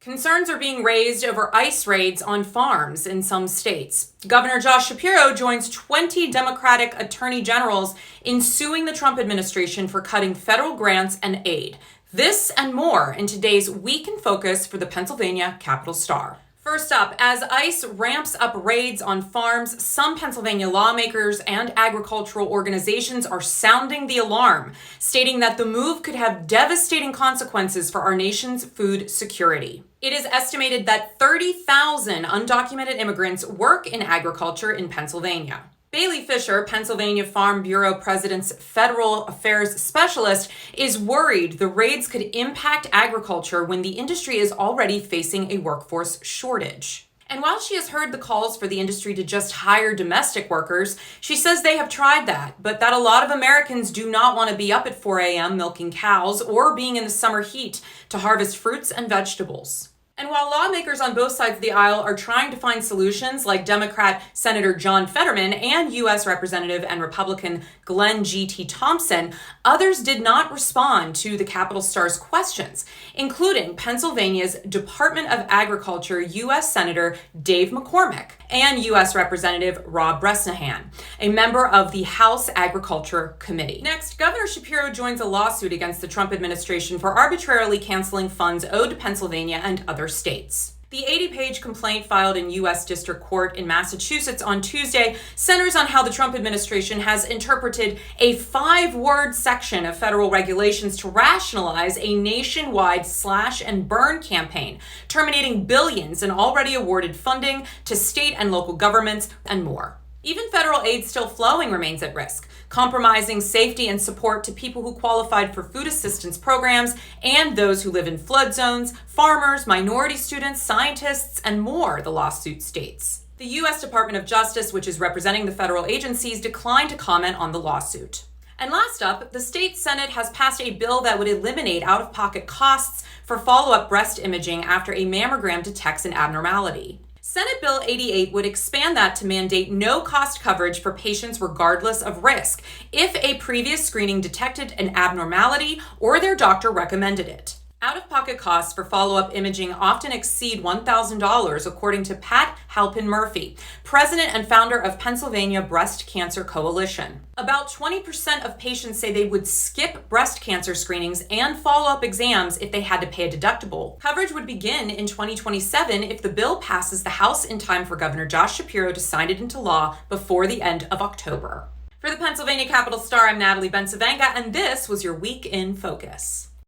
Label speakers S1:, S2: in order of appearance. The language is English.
S1: Concerns are being raised over ICE raids on farms in some states. Governor Josh Shapiro joins 20 Democratic attorney generals in suing the Trump administration for cutting federal grants and aid. This and more in today's Week in Focus for the Pennsylvania Capital Star. First up, as ICE ramps up raids on farms, some Pennsylvania lawmakers and agricultural organizations are sounding the alarm, stating that the move could have devastating consequences for our nation's food security. It is estimated that 30,000 undocumented immigrants work in agriculture in Pennsylvania. Bailey Fisher, Pennsylvania Farm Bureau President's Federal Affairs Specialist, is worried the raids could impact agriculture when the industry is already facing a workforce shortage. And while she has heard the calls for the industry to just hire domestic workers, she says they have tried that, but that a lot of Americans do not want to be up at 4 a.m. milking cows or being in the summer heat to harvest fruits and vegetables. And while lawmakers on both sides of the aisle are trying to find solutions, like Democrat Senator John Fetterman and U.S. Representative and Republican Glenn G.T. Thompson, others did not respond to the Capital Star's questions, including Pennsylvania's Department of Agriculture U.S. Senator Dave McCormick and U.S. Representative Rob Bresnahan, a member of the House Agriculture Committee. Next, Governor Shapiro joins a lawsuit against the Trump administration for arbitrarily canceling funds owed to Pennsylvania and other states. The 80-page complaint filed in U.S. District Court in Massachusetts on Tuesday centers on how the Trump administration has interpreted a 5-word section of federal regulations to rationalize a nationwide slash and burn campaign, terminating billions in already awarded funding to state and local governments and more. Even federal aid still flowing remains at risk, compromising safety and support to people who qualified for food assistance programs and those who live in flood zones, farmers, minority students, scientists, and more, the lawsuit states. The U.S. Department of Justice, which is representing the federal agencies, declined to comment on the lawsuit. And last up, the state Senate has passed a bill that would eliminate out-of-pocket costs for follow-up breast imaging after a mammogram detects an abnormality. Senate Bill 88 would expand that to mandate no-cost coverage for patients regardless of risk if a previous screening detected an abnormality or their doctor recommended it. Out-of-pocket costs for follow-up imaging often exceed $1,000, according to Pat Halpin-Murphy, president and founder of Pennsylvania Breast Cancer Coalition. About 20% of patients say they would skip breast cancer screenings and follow-up exams if they had to pay a deductible. Coverage would begin in 2027 if the bill passes the House in time for Governor Josh Shapiro to sign it into law before the end of October. For the Pennsylvania Capital Star, I'm Natalie Bencivenga, and this was your Week in Focus.